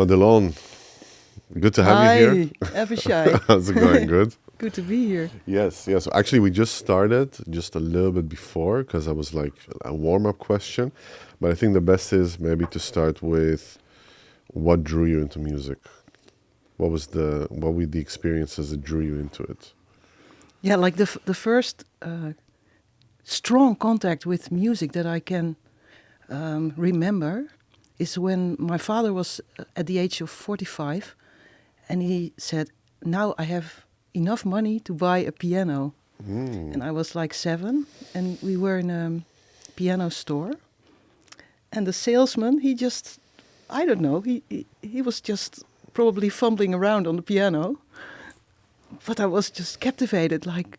Madelon, good to have you here. Hi, Avishai. How's it going? Good? Good to be here. Yes. Actually, we just started just a little bit before because I was like a warm-up question. But I think the best is maybe to start with what drew you into music? What were the experiences that drew you into it? Yeah, like the first strong contact with music that I can remember is when my father was at the age of 45 and he said, now I have enough money to buy a piano. And I was like 7 and we were in a piano store and the salesman, he just, I don't know, he was just probably fumbling around on the piano, but I was just captivated, like,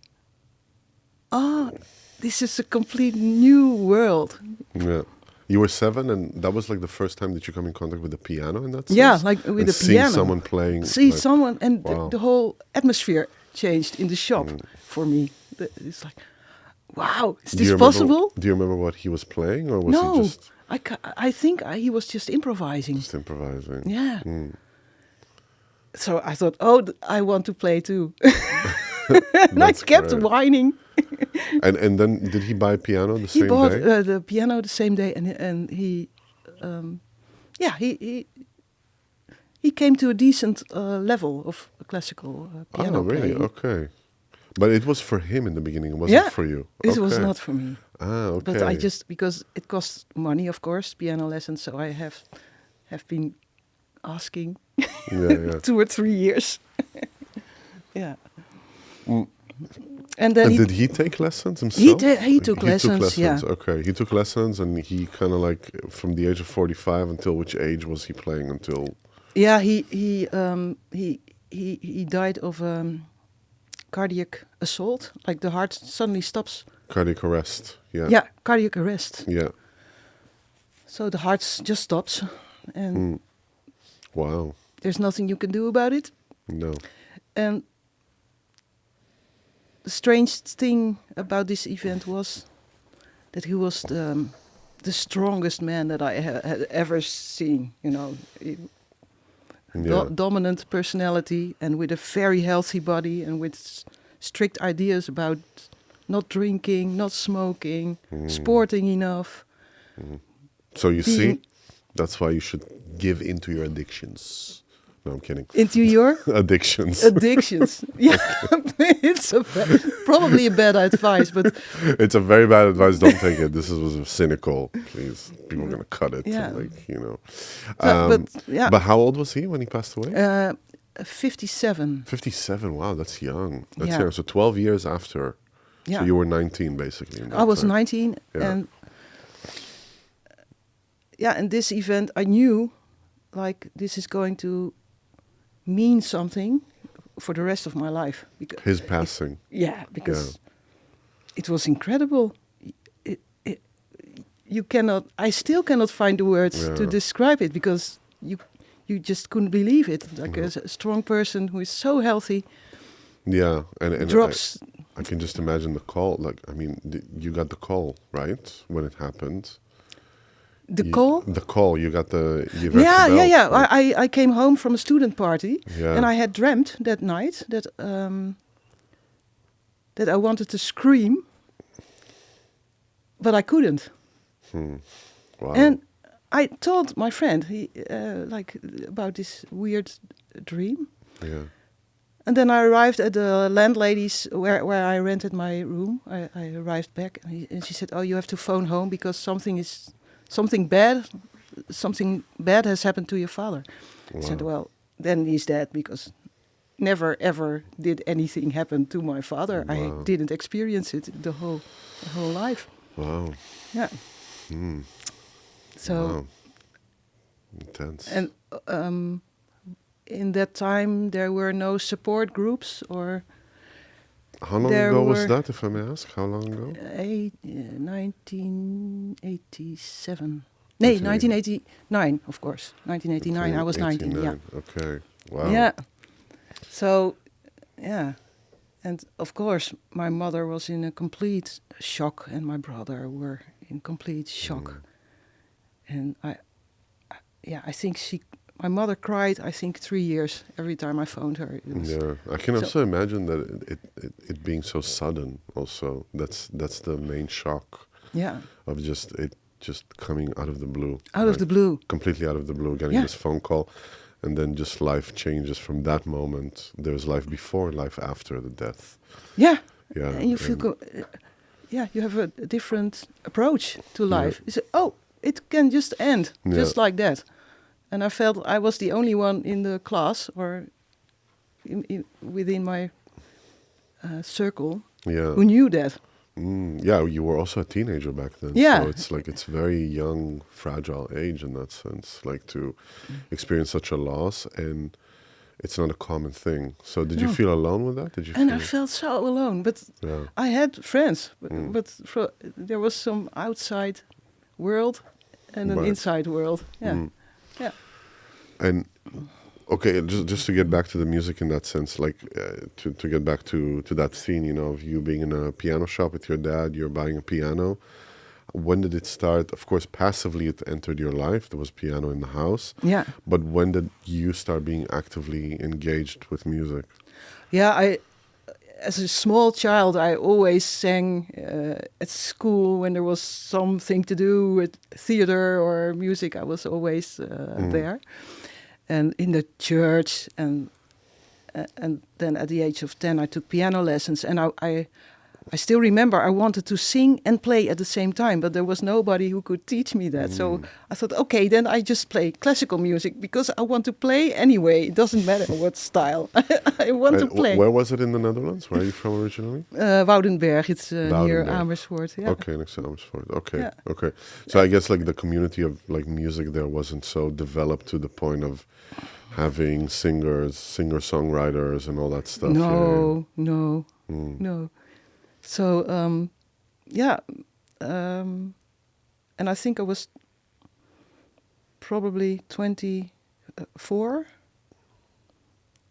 this is a complete new world. Yeah. You were 7 and that was like the first time that you come in contact with the piano in that sense? Yeah, like with the piano. See someone playing. Someone, and wow. the whole atmosphere changed in the shop for me. It's like, wow, is this possible? Do you remember what he was playing, or was No, he just... I think he was just improvising. Just improvising. Yeah. So I thought, I want to play too. And I kept whining. and then did he buy a piano the same day? He bought the piano the same day, and he came to a decent level of classical piano really? playing. Okay. But it was for him in the beginning, it wasn't for you? It was not for me. Okay. But I just, because it costs money, of course, piano lessons, so I have been asking 2 or 3 years. Yeah. And then did he take lessons himself? He took lessons, yeah. Okay, he took lessons, and he kind of like, from the age of 45 until which age was he playing until? Yeah, he died of cardiac assault, like the heart suddenly stops. Cardiac arrest, yeah. Yeah, cardiac arrest. Yeah. So the heart just stops, and wow. There's nothing you can do about it. No. And the strange thing about this event was that he was the strongest man that I had ever seen. You know, dominant personality and with a very healthy body and with strict ideas about not drinking, not smoking, sporting enough. So you see, that's why you should give into your addictions. No, I'm kidding. Into your? Addictions. Addictions. Yeah, it's probably a bad advice, but... It's a very bad advice, don't take it. This was cynical, please. People are going to cut it. Yeah. But how old was he when he passed away? 57. 57, wow, that's young. That's Yeah. young. So 12 years after. Yeah. So you were 19, basically. I was 19, and... Yeah, and this event, I knew, like, this is going to mean something for the rest of my life. His passing. Because it was incredible. I still cannot find the words to describe it, because you just couldn't believe it. Like a strong person who is so healthy. Yeah, and drops. I can just imagine the call. Like, I mean, you got the call, right, when it happened. The call? The call, you got the... Yeah. Right? I came home from a student party, and I had dreamt that night that I wanted to scream, but I couldn't. Wow. And I told my friend about this weird dream. Yeah. And then I arrived at the landlady's where I rented my room. I arrived back, and she said, "Oh, you have to phone home because something bad has happened to your father." Wow. I said, "Well, then he's dead, because never ever did anything happen to my father. Wow. I didn't experience it the whole life." Wow. Yeah. So. Wow. Intense. And in that time, there were no support groups or. How long ago was that, if I may ask? How long ago? 1987. No, 1989, of course. 1989, I was 19, yeah. Okay, wow. Yeah. So, yeah. And of course, my mother was in a complete shock, and my brother were in complete shock. And I think my mother cried, I think, 3 years every time I phoned her. It was I can also imagine that it being so sudden. Also, that's the main shock of just coming out of the blue. Out of the blue. Completely out of the blue, getting this phone call, and then just life changes from that moment. There's life before, life after the death. Yeah. Yeah. And you feel you have a different approach to life. You say, oh, it can just end just like that. And I felt I was the only one in the class or within my circle who knew that. You were also a teenager back then. Yeah. So it's like it's very young, fragile age in that sense, like to experience such a loss, and it's not a common thing. So did you feel alone with that? I felt so alone, but I had friends, but there was some outside world and an inside world. Yeah. Yeah. And okay, just to get back to the music in that sense, like to get back to that scene, of you being in a piano shop with your dad, you're buying a piano. When did it start? Of course, passively it entered your life. There was piano in the house. Yeah. But when did you start being actively engaged with music? Yeah, as a small child, I always sang at school when there was something to do with theater or music. I was always there. And in the church, and then at the age of 10, I took piano lessons. And I still remember I wanted to sing and play at the same time, but there was nobody who could teach me that. So I thought, okay, then I just play classical music because I want to play anyway. It doesn't matter what style. I want to play. Where was it in the Netherlands? Where are you from originally? Woudenberg. It's near Amersfoort. Yeah. Okay, next to Amersfoort. Okay, Yeah. okay. So I guess like the community of like music there wasn't so developed to the point of having singer-songwriters and all that stuff. No. So, and I think I was probably 24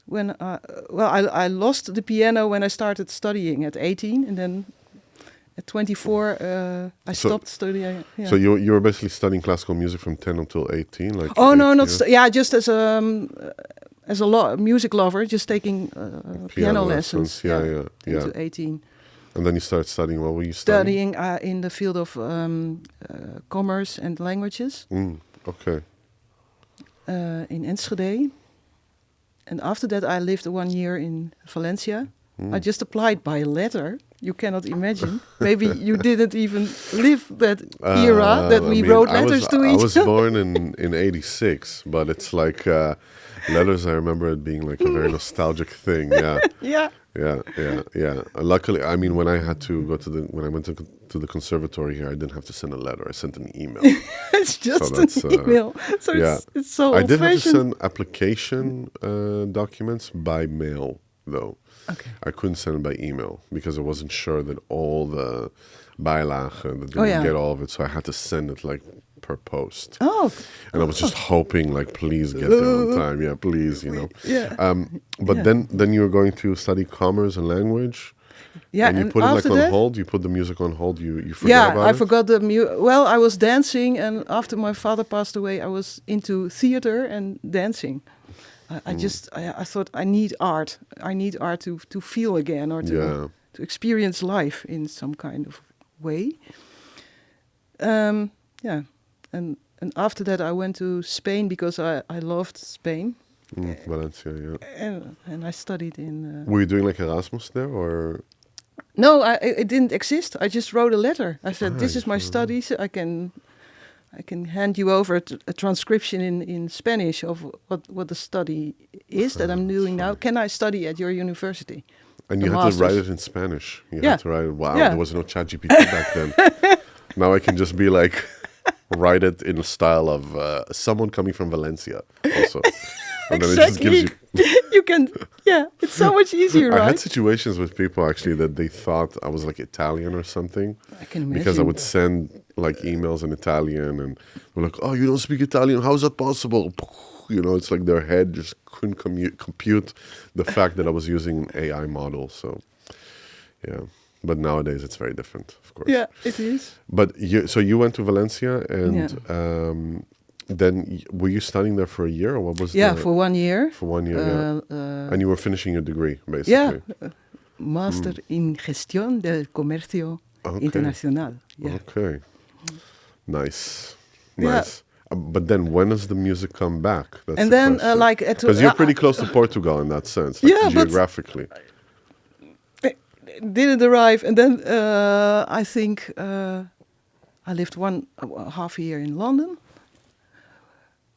when I lost the piano when I started studying at 18, and then at 24 I stopped studying. Yeah. So you were basically studying classical music from 10 until 18, like? Oh no, not just as a music lover, just taking piano lessons. Yeah. Into 18. And then you started studying. What were you studying? Studying in the field of commerce and languages. Okay. In Enschede. And after that, I lived 1 year in Valencia. I just applied by letter. You cannot imagine. Maybe you didn't even live that era that we wrote letters to each other. I was born in 86, but it's like letters. I remember it being like a very nostalgic thing. Yeah. Yeah. Luckily, I mean, when I went to the conservatory here, I didn't have to send a letter. I sent an email. It's just an email. So it's so I did have to old-fashioned. send application documents by mail, though. Okay. I couldn't send it by email because I wasn't sure that all the bijlagen, that they would get all of it. So I had to send it like per post. Oh. And I was just hoping, like, please get there on time. Yeah, please, Yeah. But then you were going to study commerce and language. Yeah, and you put it like on hold. You put the music on hold. You forget about it. Yeah, I forgot the music. Well, I was dancing, and after my father passed away, I was into theater and dancing. I thought I need art. I need art to feel again or to experience life in some kind of way. And after that, I went to Spain because I loved Spain. Valencia, yeah. And I studied in. Were you doing like Erasmus there, or? No, it didn't exist. I just wrote a letter. I said, "This is my studies. I can hand you over a transcription in Spanish of what the study is that I'm doing now. Can I study at your university?" And you had to write it in Spanish. You had to write it. Wow, there was no ChatGPT back then. Now I can just be like, write it in the style of someone coming from Valencia also. And then it just gives you... You can, it's so much easier, right? I had situations with people actually that they thought I was like Italian or something. I can imagine. Because I would send like emails in Italian and they're like, "Oh, you don't speak Italian? How is that possible?" It's like their head just couldn't compute the fact that I was using an AI model. So, yeah. But nowadays it's very different, of course. Yeah, it is. But so you went to Valencia and Then were you studying there for a year, or what was Yeah, the for 1 year. for 1 year? Yeah, and you were finishing your degree Yeah, basically. Master in Gestión del Comercio Okay. Internacional. Yeah. Okay. Nice. Yeah. Nice. But then when does the music come back? That's And the then, question. like, at Because you're pretty close to Portugal in that sense, like Yeah, but- geographically. didn't arrive, and then I think I lived half a year in London,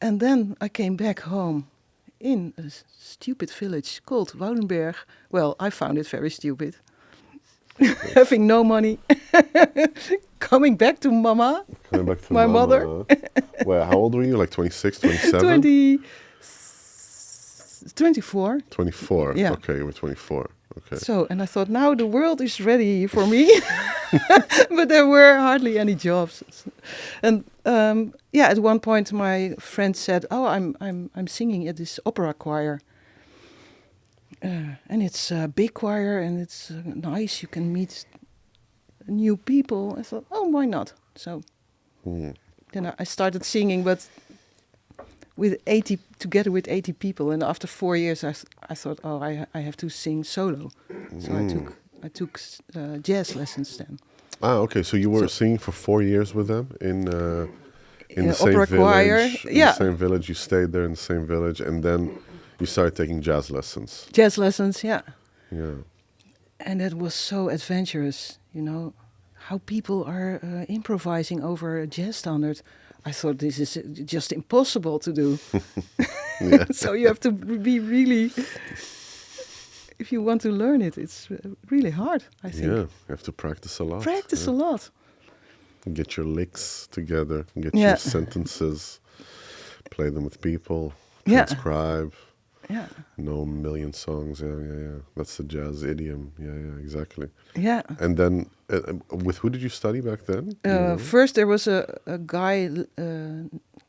and then I came back home in a stupid village called Woudenberg. Well, I found it very stupid. Having no money, coming back to Mama, Coming back to my Mama, mother. Well, how old were you? Like 26, 27? 24. 24. Yeah. Okay, you were 24. Okay. So, and I thought, now the world is ready for me. But there were hardly any jobs. And yeah, at one point my friend said, "Oh, I'm singing at this opera choir. And it's a big choir and it's nice. You can meet new people." I thought, "Oh, why not?" So then I started singing, but together with 80 people. And after 4 years, I thought, "Oh, I have to sing solo." So I took jazz lessons then. Ah, okay. So you were singing for 4 years with them in the same opera village. choir. In Yeah. the same village. You stayed there in the same village, and then you started taking jazz lessons. Jazz lessons, yeah. Yeah. And it was so adventurous, how people are improvising over a jazz standard. I thought this is just impossible to do. So you have to be really, if you want to learn it, it's really hard, I think. Yeah. You have to practice a lot. Practice a lot. Get your licks together. Get Yeah. your sentences. Play them with people. Yeah. Transcribe. Yeah. Know a million songs. Yeah. That's the jazz idiom. Yeah, exactly. Yeah. And then, with who did you study back then? Do you know? First, there was a guy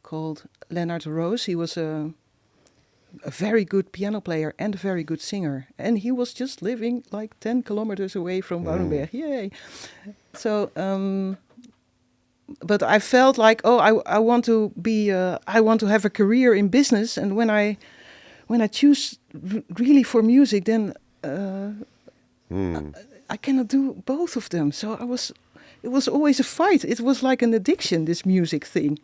called Leonard Rose. He was a very good piano player and a very good singer. And he was just living like 10 kilometers away from Woudenberg. Yay! So, but I felt like, I want to be, I want to have a career in business. And when I choose really for music, then I cannot do both of them. So it was always a fight. It was like an addiction, this music thing.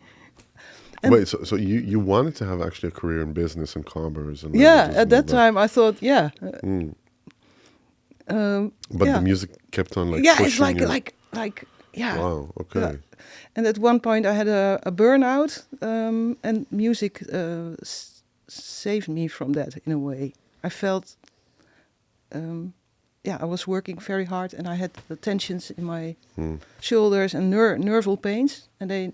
And wait, so you wanted to have actually a career in business and commerce and yeah, languages at and that all time I thought, yeah. But yeah. the music kept on like Yeah, pushing it's like you. like yeah. Wow. Okay. Yeah. And at one point I had a burnout, and music saved me from that in a way. I felt, I was working very hard, and I had the tensions in my shoulders and nerval pains, and they,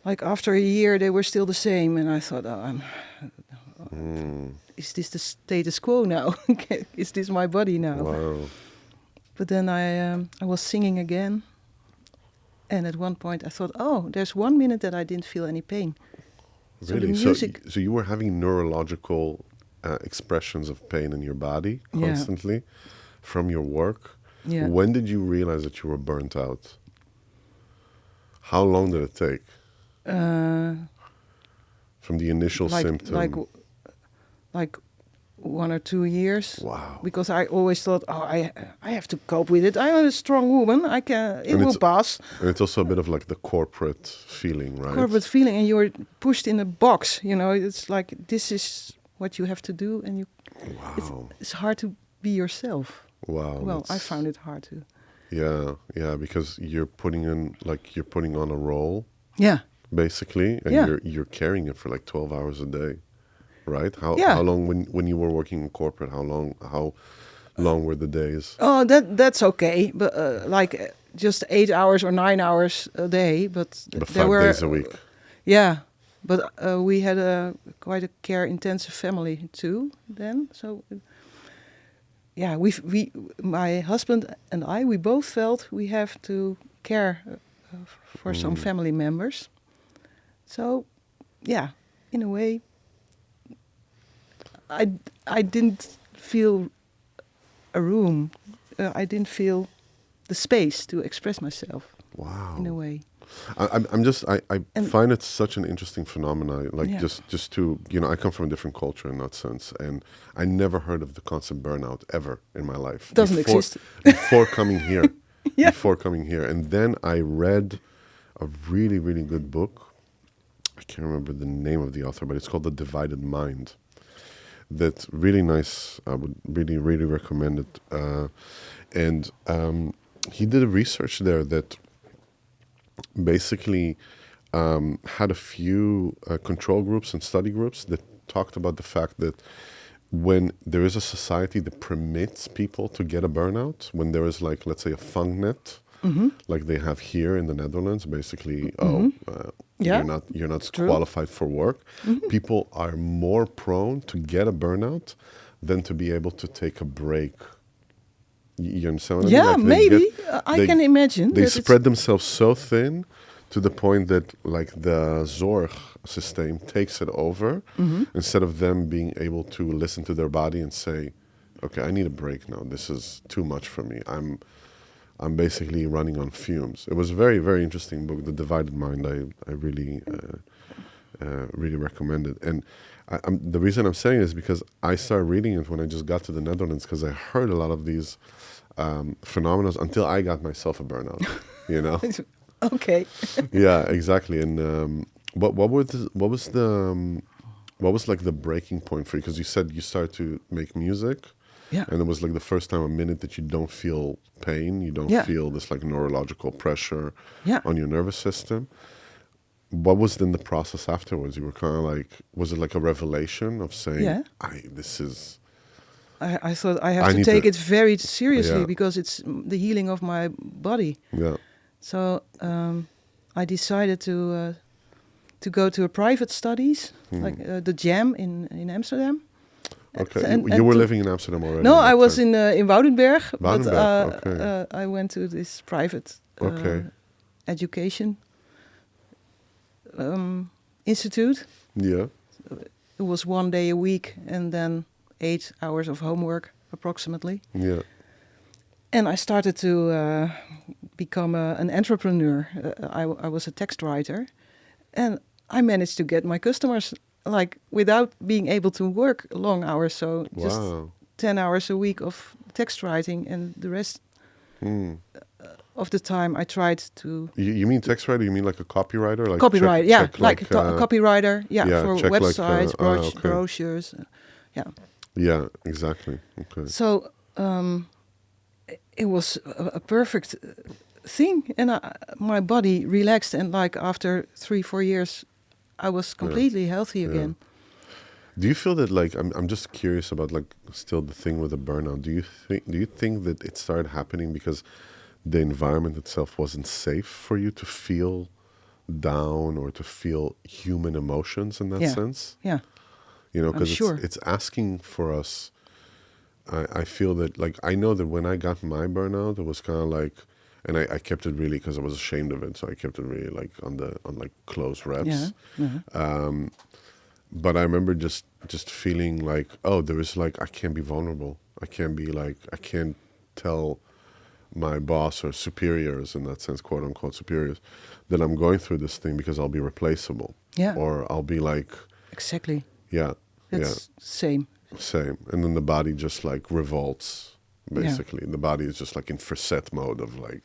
like after a year, they were still the same, and I thought, is this the status quo now? Is this my body now? Wow. But then I was singing again, and at one point I thought, there's 1 minute that I didn't feel any pain. Really? So the music, So you were having neurological expressions of pain in your body constantly from your work. Yeah. When did you realize that you were burnt out? How long did it take from the initial symptom? like 1 or 2 years. Wow. Because I always thought, I have to cope with it. I'm a strong woman. It will pass. And it's also a bit of like the corporate feeling, right? Corporate feeling, and you're pushed in a box. It's like this is what you have to do, and it's hard to be yourself. Wow. Well, I found it hard to. Yeah, because you're putting on a role. Yeah. Basically, and you're carrying it for like 12 hours a day. Right? How long when you were working in corporate? How long were the days? Oh, that's okay, but just 8 hours or 9 hours a day. But there 5 were days a week. Yeah, but we had quite a care-intensive family too then. So my husband and we both felt we have to care for some family members. So in a way. I didn't feel a room. I didn't feel the space to express myself. Wow. In a way. I find it such an interesting phenomenon. Like Yeah. just to I come from a different culture in that sense, and I never heard of the concept burnout ever in my life. Doesn't exist. Before coming here. Yeah. Before coming here, and then I read a really really good book. I can't remember the name of the author, but it's called The Divided Mind. That's really nice. I would really really recommend it. And he did a research there that basically had a few control groups and study groups that talked about the fact that when there is a society that permits people to get a burnout, when there is like, let's say, a fang net, like they have here in the Netherlands, basically, you're not True. qualified for work, people are more prone to get a burnout than to be able to take a break. You understand what I mean? Yeah, Like maybe. I can imagine. They that it's- spread themselves so thin to the point that like the zorg system takes it over instead of them being able to listen to their body and say, okay, I need a break now. This is too much for me. I'm basically running on fumes. It was a very, very interesting book, The Divided Mind. I really, really recommend it. And the reason I'm saying is because I started reading it when I just got to the Netherlands because I heard a lot of these phenomena until I got myself a burnout, you know? Okay. Yeah, exactly. And what was like the breaking point for you? Because you said you started to make music. Yeah. And it was like the first time a minute that you don't feel pain, you don't feel this like neurological pressure on your nervous system. What was then the process afterwards? You were kind of like, was it like a revelation of saying, I thought I have to take it very seriously because it's the healing of my body. Yeah. So I decided to go to a private studies, like the Jam in Amsterdam. Okay, And you were to- living in Amsterdam already? No, at that I was time? in Woudenberg, but Woudenberg, okay. I went to this private education institute. Yeah. It was 1 day a week and then 8 hours of homework approximately. Yeah. And I started to become an entrepreneur. I was a text writer, and I managed to get my customers like without being able to work long hours. So just 10 hours a week of text writing, and the rest of the time I tried to. You mean text writer? You mean like a copywriter? Like Copyright, check like a copywriter, for check websites, okay. brochures, Yeah, exactly. Okay. So it was a perfect thing, and my body relaxed, and like after 3-4 years, I was completely healthy again. Do you feel that like I'm just curious about like still the thing with the burnout? Do you think that it started happening because the environment itself wasn't safe for you to feel down or to feel human emotions in that sense? Yeah. You know, because sure. it's asking for us. I feel that like I know that when I got my burnout, it was kind of like, and I kept it really because I was ashamed of it, so I kept it really like on like close reps. But I remember just feeling like, oh, there is like I can't be vulnerable. I can't tell my boss or superiors in that sense, quote unquote superiors, that I'm going through this thing because I'll be replaceable. Yeah. Or I'll be like. Exactly. Yeah. That's same. Same. And then the body just like revolts, basically. The body is just like in facet mode of like,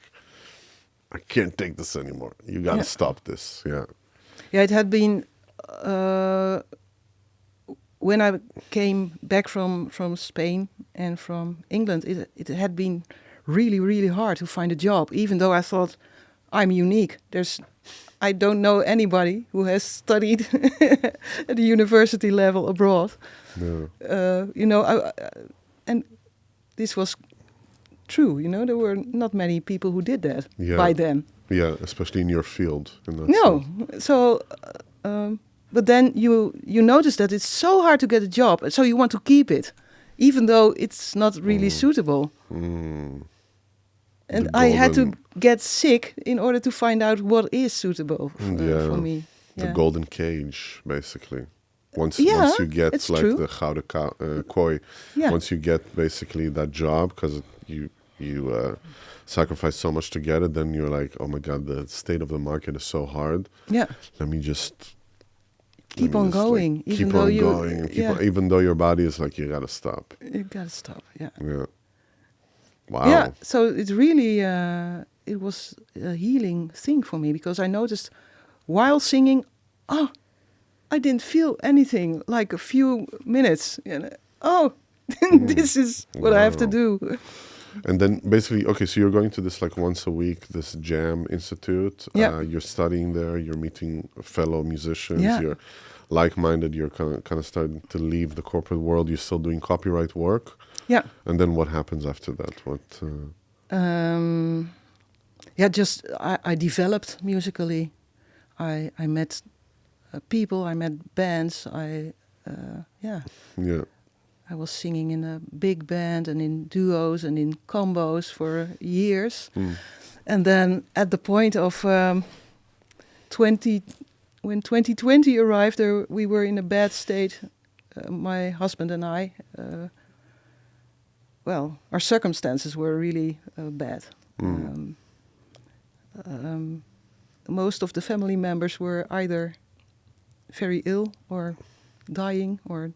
I can't take this anymore. You got to stop this. Yeah. Yeah, it had been, when I came back from Spain and from England, it had been really, really hard to find a job, even though I thought I'm unique. I don't know anybody who has studied at the university level abroad. No. And this was true. There were not many people who did that by then. Yeah, especially in your field. No, so but then you notice that it's so hard to get a job, and so you want to keep it, even though it's not really suitable. And I had to get sick in order to find out what is suitable for me. The golden cage, basically. Once you get like true. the gouden kooi, once you get basically that job, because You sacrifice so much to get it, then you're like, oh my God, the state of the market is so hard. Yeah. Let me just Keep on going, like, even keep though on you, going, and keep on, even though your body is like, you gotta stop. You gotta stop. Yeah. Yeah. Wow. Yeah. So it's really it was a healing thing for me, because I noticed while singing, I didn't feel anything like a few minutes. This is what I have to Wow. do. And then basically, okay, so you're going to this like once a week, this jam institute. Yeah. You're studying there. You're meeting fellow musicians. Yeah. You're like-minded. You're kind of starting to leave the corporate world. You're still doing copyright work. Yeah. And then what happens after that? What? Just I developed musically. I met people. I met bands. Yeah. I was singing in a big band and in duos and in combos for years. And then at the point of when 2020 arrived, we were in a bad state, my husband and I. Our circumstances were really bad. Most of the family members were either very ill or dying or...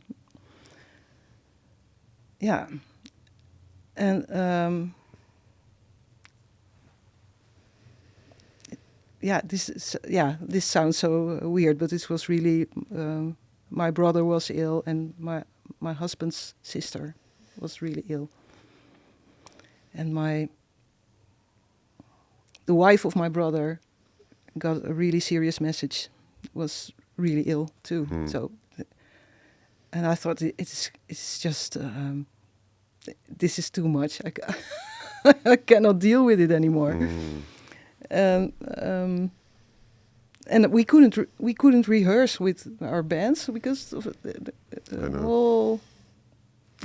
Yeah, and this sounds so weird, but this was really my brother was ill, and my husband's sister was really ill, and the wife of my brother got a really serious message, was really ill too. So. And I thought it's just this is too much. I cannot deal with it anymore. And we couldn't rehearse with our bands because of the whole.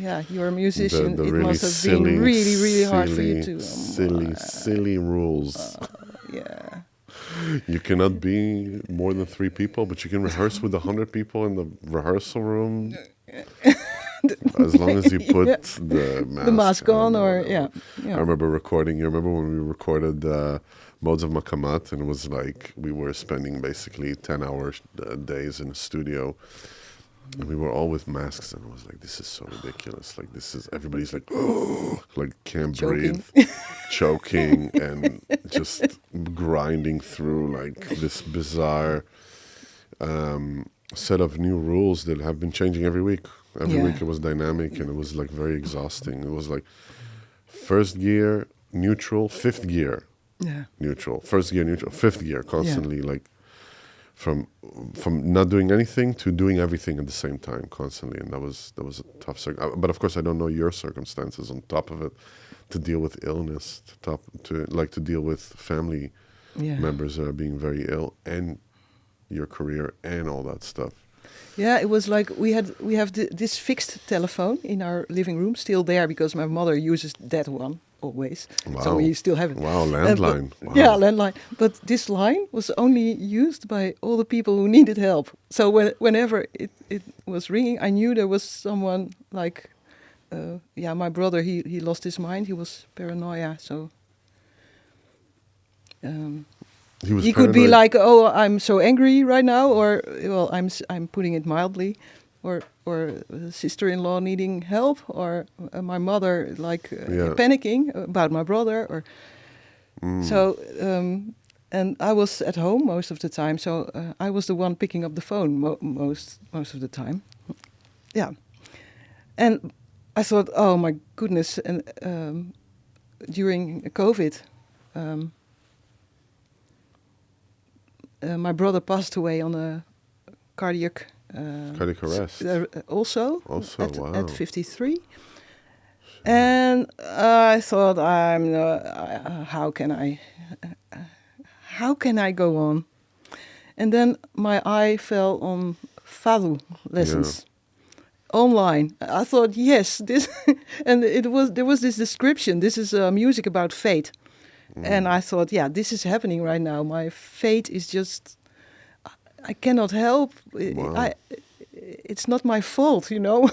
Yeah, you're a musician. The it really must have silly, been really hard for you to. Silly rules. Yeah. You cannot be more than 3 people, but you can rehearse with 100 people in the rehearsal room. As long as you put the mask on, or I remember recording. You remember when we recorded Modes of Makamat, and it was like we were spending basically 10-hour days in a studio, and we were all with masks, and I was like, "This is so ridiculous! Like this is everybody's like, like can't breathe, choking, and just grinding through like this bizarre set of new rules that have been changing every week. Every week it was dynamic, and it was like very exhausting. It was like first gear neutral, fifth gear neutral, first gear neutral, fifth gear, constantly like from not doing anything to doing everything at the same time, constantly. And that was a tough but of course I don't know your circumstances on top of it, to deal with illness, to deal with family members that are being very ill, and your career and all that stuff. Yeah, it was like we have this fixed telephone in our living room, still there, because my mother uses that one always. Wow. So we still have it. Wow, landline. Wow. Yeah, landline. But this line was only used by all the people who needed help. So whenever it was ringing, I knew there was someone like, my brother, he lost his mind. He was paranoia, so... He could be like, "Oh, I'm so angry right now," or, "Well, I'm putting it mildly," or sister-in-law needing help, or my mother like panicking about my brother, or so. And I was at home most of the time, so I was the one picking up the phone most of the time. Yeah, and I thought, oh my goodness, and during COVID. My brother passed away on a cardiac arrest. Also wow. at 53. And I thought, how can I go on? And then my eye fell on fado lessons online. I thought, yes, this, and there was this description. This is music about fate. And I thought, this is happening right now. My fate is just, I cannot help. Wow. it's not my fault, you know.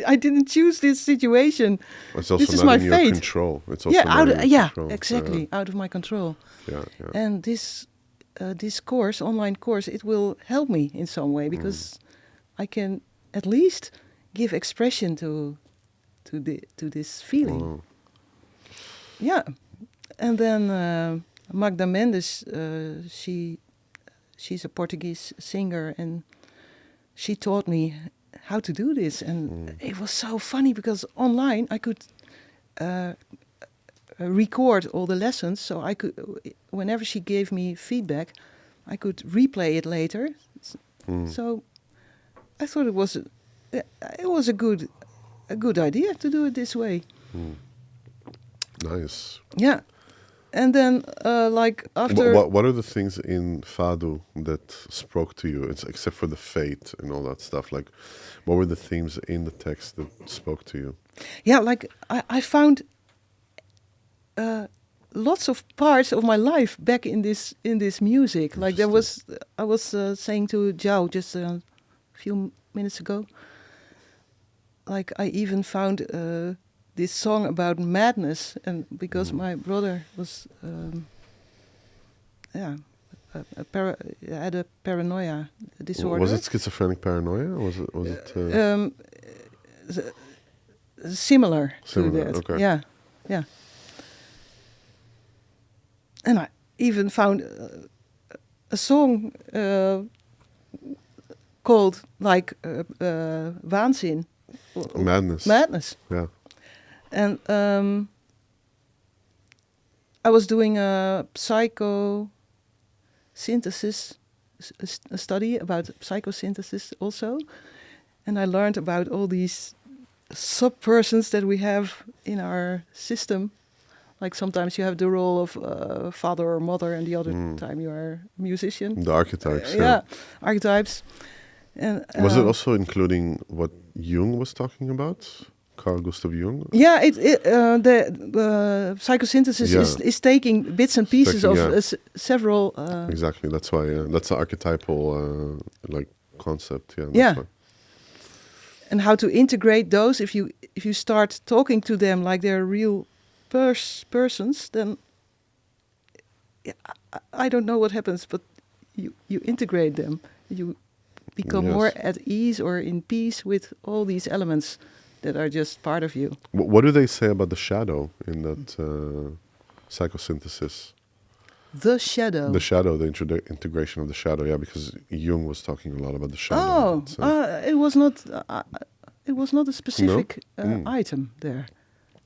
I didn't choose this situation. It's also This is not my in your fate. control. It's also not in your control. Exactly, out of my control. Yeah, yeah. And this course, online course, it will help me in some way because I can at least give expression to this feeling. Wow. Yeah, and then Magda Mendes, she's a Portuguese singer, and she taught me how to do this, and it was so funny because online I could record all the lessons, so I could, whenever she gave me feedback, I could replay it later. So I thought it was a good idea to do it this way. Nice. Yeah, and then like after What are the things in fado that spoke to you? It's except for the fate and all that stuff. Like, what were the themes in the text that spoke to you? yeah, like I found lots of parts of my life back in this music. Like I was saying to Joao just a few minutes ago. Like I even found this song about madness, and because my brother was had a paranoia disorder. Was it schizophrenic paranoia? Or was it? Similar to that. Okay. Yeah. And I even found a song called like Waanzin. Madness. Yeah. And I was doing a psychosynthesis, a study about psychosynthesis also. And I learned about all these sub-persons that we have in our system. Like sometimes you have the role of father or mother, and the other time you are a musician. The archetypes. Yeah, archetypes. And was it also including what Jung was talking about? Carl Gustav Jung? Yeah, the psychosynthesis is taking bits and pieces of several. Exactly, that's why. That's the archetypal like concept. Yeah. Yeah. Why. And how to integrate those? If you start talking to them like they're real persons, then I don't know what happens, but you integrate them. You become more at ease or in peace with all these elements that are just part of you. What do they say about the shadow in that psychosynthesis? The shadow. The shadow, the integration of the shadow. Yeah, because Jung was talking a lot about the shadow. It was not a specific item there.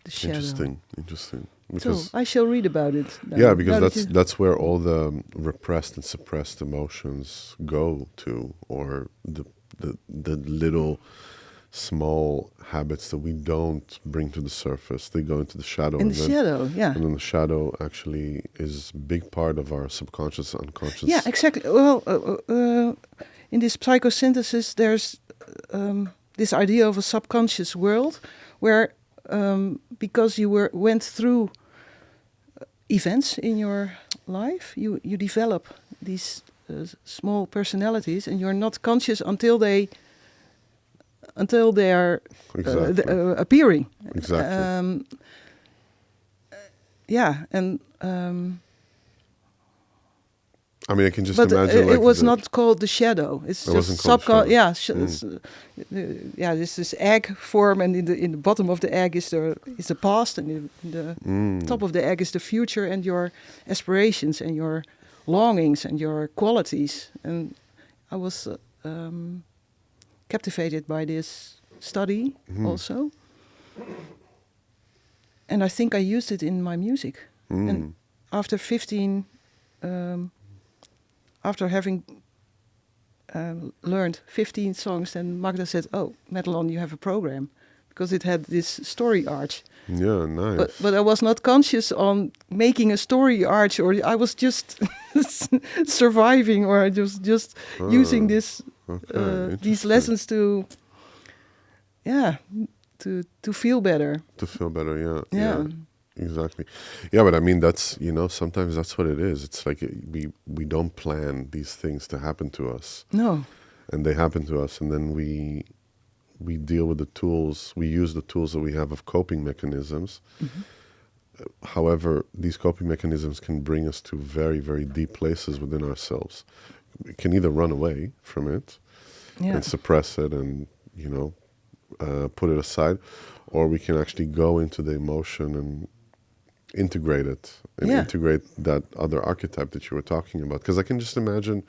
The shadow. Interesting. Because I shall read about it. Yeah, because that's where all the repressed and suppressed emotions go to, or the little small habits that we don't bring to the surface. They go into the shadow. In the shadow, yeah. And then the shadow actually is a big part of our subconscious, unconscious. Yeah, exactly. Well, in this psychosynthesis, there's this idea of a subconscious world where, because you went through events in your life, you develop these small personalities, and you're not conscious until they are appearing. Exactly. Yeah, and I mean, I can just but imagine. It was not called the shadow. It's just subconscious. Yeah, this is egg form, and in the bottom of the egg is the past, and in the top of the egg is the future, and your aspirations and your longings and your qualities. And I was captivated by this study also, and I think I used it in my music. And after 15. After having learned 15 songs, then Magda said, "Oh, Madelon, you have a program," because it had this story arch. Yeah, nice. But I was not conscious on making a story arch, or I was just surviving, or I was just using these lessons to feel better. To feel better, yeah. Exactly. Yeah, but I mean, that's, sometimes that's what it is. It's like we don't plan these things to happen to us. No. and they happen to us, and then we deal with the tools. We use the tools that we have of coping mechanisms. Mm-hmm. However, these coping mechanisms can bring us to very, very deep places within ourselves. We can either run away from it and suppress it and, put it aside, or we can actually go into the emotion and integrate it and integrate that other archetype that you were talking about. Because I can just imagine,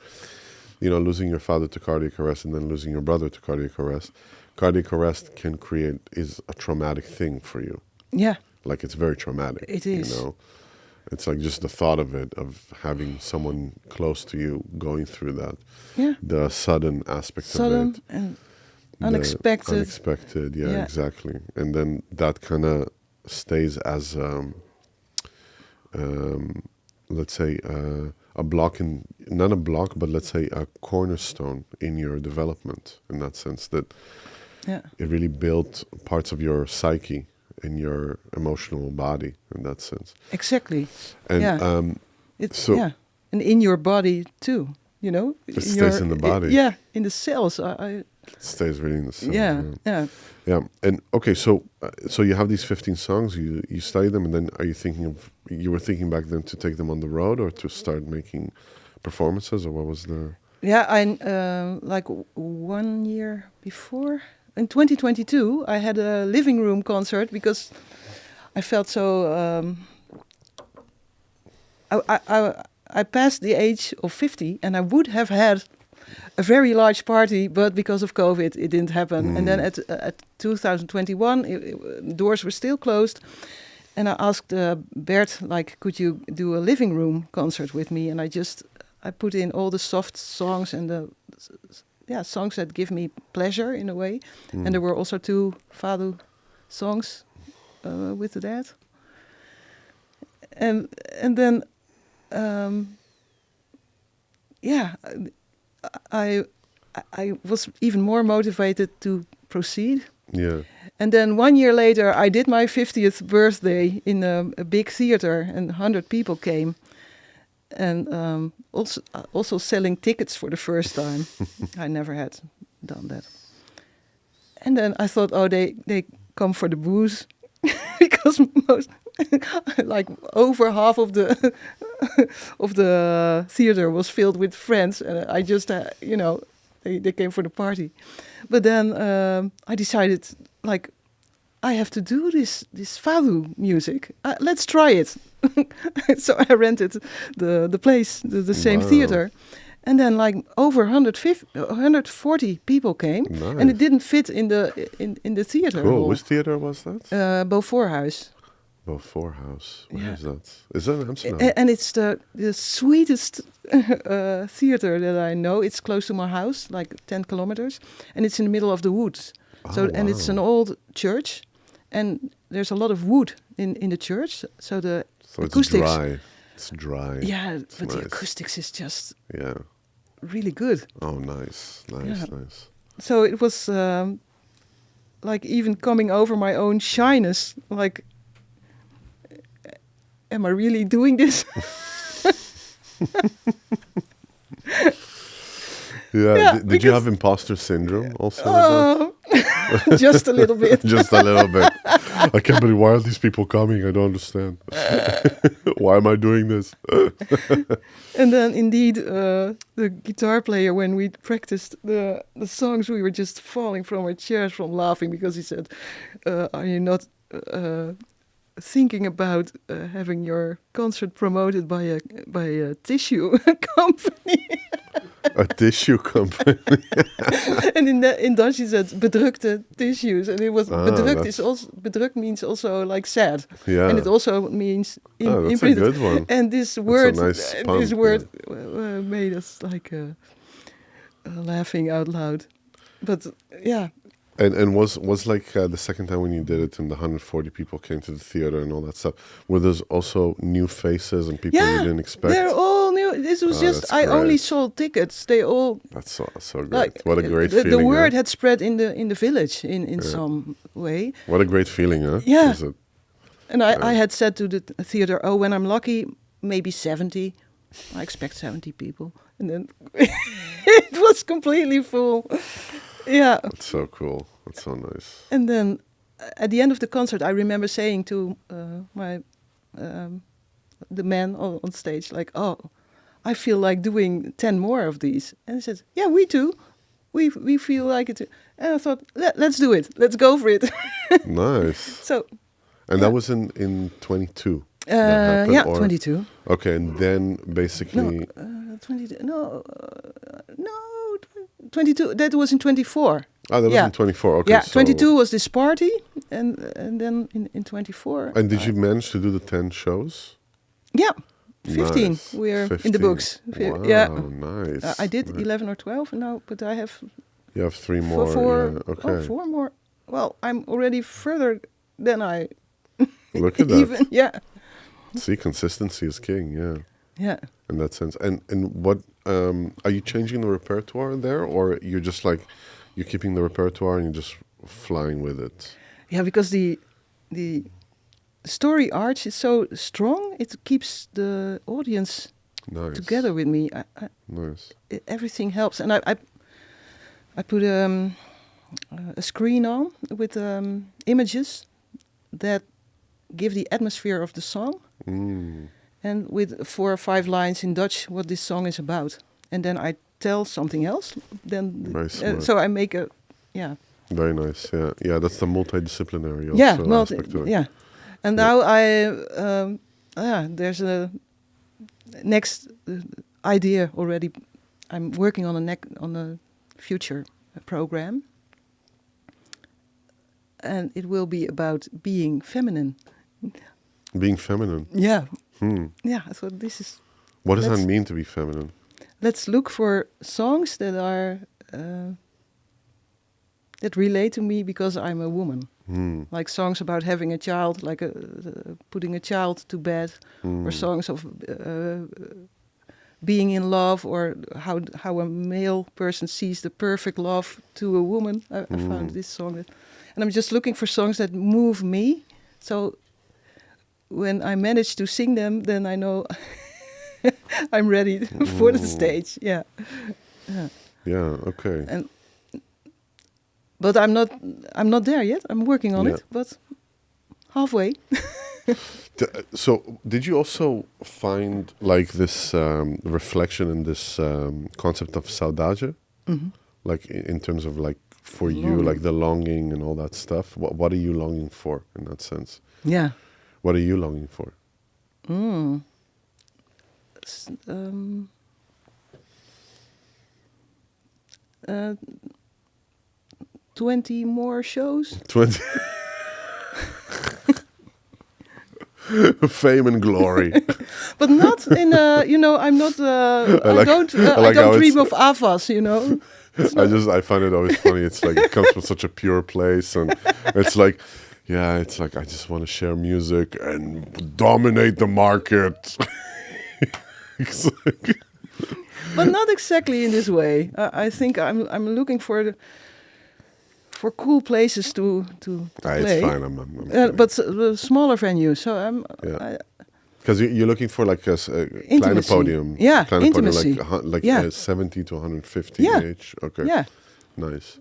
losing your father to cardiac arrest and then losing your brother to cardiac arrest. Cardiac arrest is a traumatic thing for you. Yeah. Like, it's very traumatic. It is. It's like just the thought of it, of having someone close to you going through that. Yeah. The sudden aspect of it. Sudden and unexpected. Unexpected, yeah, exactly. And then that kind of stays as, let's say, a block not a block, but let's say a cornerstone in your development, in that sense, that it really built parts of your psyche in your emotional body, in that sense. Exactly. And and in your body too, It stays in the body. In the cells. It stays really in the cells. Yeah. And okay, so you have these 15 songs, you study them, and then you were thinking back then to take them on the road or to start making performances, or what was the... Yeah, I like 1 year before, in 2022, I had a living room concert because I felt so... I passed the age of 50 and I would have had a very large party, but because of COVID, it didn't happen. And then at 2021, doors were still closed. And I asked Bert, could you do a living room concert with me? And I put in all the soft songs and the songs that give me pleasure in a way. And there were also 2 fado songs with that. And then I was even more motivated to proceed. Yeah. And then 1 year later, I did my 50th birthday in a big theater, and 100 people came. And also selling tickets for the first time. I never had done that. And then I thought, they come for the booze, because over half of the theater was filled with friends, and I just they came for the party. But then I decided, I have to do this fado music. Let's try it. So I rented the place, the same theater. And then over 140 people came, nice. And it didn't fit in the theater. Cool. hall. Which theater was that? Beauforthuis. Beauforthuis. Where is that? Is that in Amsterdam? And it's the sweetest theater that I know. It's close to my house, 10 kilometers, and it's in the middle of the woods. And it's an old church, and there's a lot of wood in the church. So the acoustics. It's dry. Yeah, it's but nice. the acoustics is just really good. Oh, nice. So it was even coming over my own shyness. Am I really doing this? Did you have imposter syndrome also? Just a little bit. Just a little bit. I can't believe, why are these people coming? I don't understand. Why am I doing this? And then indeed, the guitar player, when we practiced the songs, we were just falling from our chairs from laughing, because he said, are you not thinking about having your concert promoted by a tissue company? A tissue company. And in Dutch he said bedrukte tissues, and it was bedrukt means also sad. Yeah. And it also means that's a good one. And this word, Nice made us laughing out loud. But yeah. And was the second time when you did it and the 140 people came to the theater and all that stuff, were there also new faces and people you didn't expect? They're all new. This was I only sold tickets. They all... That's so great. What a great feeling. The word had spread in the village in some way. What a great feeling, huh? Yeah. Is it? And I had said to the theater, when I'm lucky, maybe 70 I expect 70 people. And then it was completely full. Yeah. That's so cool. That's so nice. And then at the end of the concert, I remember saying to the man on stage, like, oh, I feel like doing 10 more of these. And he said, yeah, we too. We feel like it too. And I thought, let's do it. Let's go for it. Nice. So. And that was in 22? That happened, Yeah, or? 22. Okay, and then basically... No, 22. No, 22. That was in 24. Ah, that was in 24. Okay, yeah, so 22 was this party, and then in 24. And did you manage to do the 10 shows? Yeah, 15. Nice. We're 15. in the books. Wow, Yeah, nice. I did Right. 11 or 12 now, but I have. You have 3 more. Four. Yeah. Okay. Oh, 4 more. Well, I'm already further than I. Look at that. Even, yeah. See, consistency is king. Yeah. Yeah. In that sense, and what are you changing the repertoire there, or you're just like you're keeping the repertoire and you're just flying with it? Yeah, because the story arch is so strong; it keeps the audience Nice. together with me. Nice. Everything helps, and I put a screen on with images that give the atmosphere of the song. Mm. And with 4 or 5 lines in Dutch what this song is about. And then I tell something else. Then Very smart. so I make a, yeah. Very nice. Yeah, yeah. That's the multidisciplinary also aspect to it. Yeah. And now there's a next idea already. I'm working on a future program. And it will be about being feminine. Being feminine. Yeah. Yeah, I thought this is... What does that mean to be feminine? Let's look for songs that are... that relate to me because I'm a woman. Like songs about having a child, like putting a child to bed, or songs of being in love, or how a male person sees the perfect love to a woman. I found this song, and I'm just looking for songs that move me. So when I manage to sing them, then I know I'm ready for the stage. Yeah. Yeah. Okay. But I'm not there yet. I'm working on it, but halfway. So, did you also find like this reflection in this concept of saudade, like in terms of like for you, like the longing and all that stuff? What are you longing for in that sense? Yeah. What are you longing for? 20 more shows. 20. Fame and glory. But not in I'm not I don't dream of avas, I find it always funny. It's like it comes from such a pure place, and it's like I just want to share music and dominate the market. But not exactly in this way. I think I'm looking for cool places to play. It's fine. I'm but smaller venues. So because you're looking for like a kleine podium. Yeah, kleine intimacy. Podium, like 70 to 150 each. Okay. Yeah. Nice.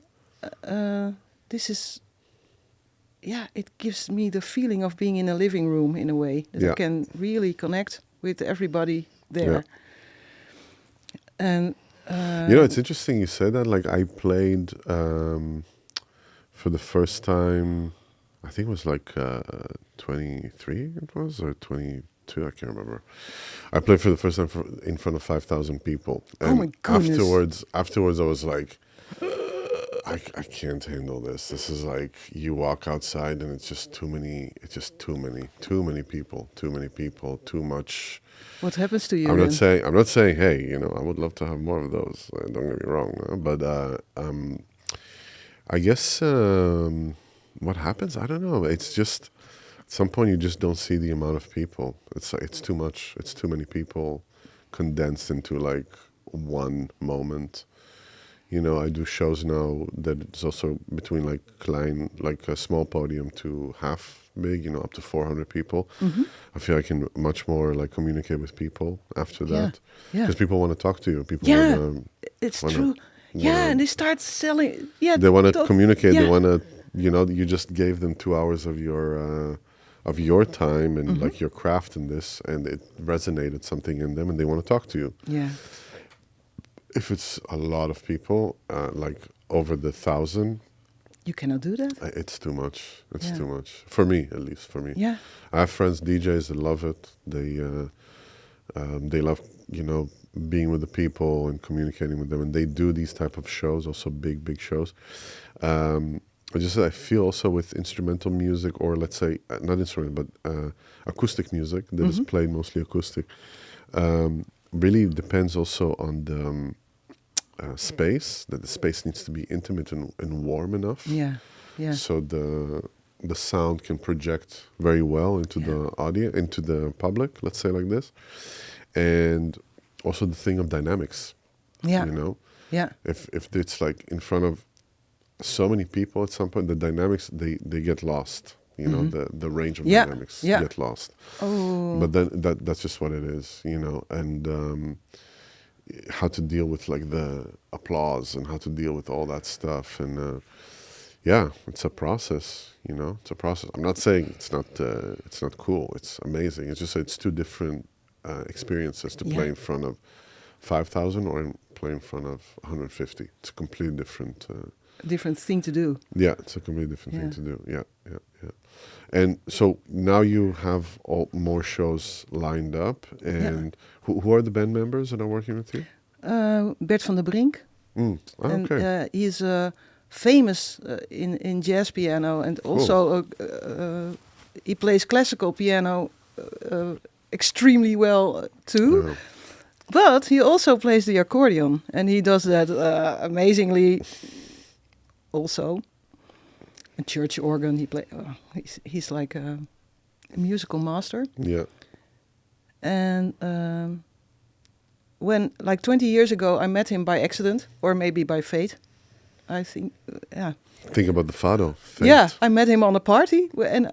This is. Yeah, it gives me the feeling of being in a living room in a way that I can really connect with everybody there. Yeah. And it's interesting you said that. Like I played for the first time, I think it was like 23 it was, or 22, I can't remember. I played for the first time in front of 5,000 people. And oh my goodness. Afterwards I was like, I can't handle this. This is like, you walk outside and it's just too many people, too much. What happens to you? I'm not saying, hey, I would love to have more of those. Don't get me wrong, but I guess what happens, I don't know. It's just at some point you just don't see the amount of people. It's too much. It's too many people condensed into like one moment. I do shows now that it's also between like a small podium to half big, up to 400 people. I feel I can much more like communicate with people after that. Yeah. Because people want to talk to you. People Yeah, want to... it's true. Yeah, and they start selling. Yeah, They want to communicate. Yeah. They want to, you just gave them 2 hours of your time and like your craft in this, and it resonated something in them, and they want to talk to you. Yeah. If it's a lot of people, like over the 1,000, You cannot do that. it's too much. It's Yeah. too much for me, at least for me. Yeah. I have friends DJs that love it. They love being with the people and communicating with them, and they do these type of shows, also big shows. I feel also with instrumental music, or let's say not instrumental, but acoustic music that is played mostly acoustic. Really depends also on the space. That the space needs to be intimate and warm enough. Yeah. Yeah. So the sound can project very well into the audience, into the public. Let's say like this, and also the thing of dynamics. Yeah. Yeah. If it's like in front of so many people, at some point the dynamics they get lost. The range of dynamics get lost. Oh. But then that's just what it is, and how to deal with like the applause and how to deal with all that stuff, and it's a process. It's a process. I'm not saying it's not cool. It's amazing. It's just it's two different experiences to play in front of 5,000 or play in front of 150. It's a completely different. Different thing to do. Yeah, it's a completely different thing to do. Yeah. And so now you have more shows lined up, and who are the band members that are working with you? Bert van der Brink. Okay. And he's famous in jazz piano, and also he plays classical piano extremely well too. Yeah. But he also plays the accordion, and he does that amazingly. Also, a church organ. He play. He's like a musical master. Yeah. And when, like 20 years ago, I met him by accident, or maybe by fate. I think, Think about the fado. Fate. Yeah, I met him on a party, and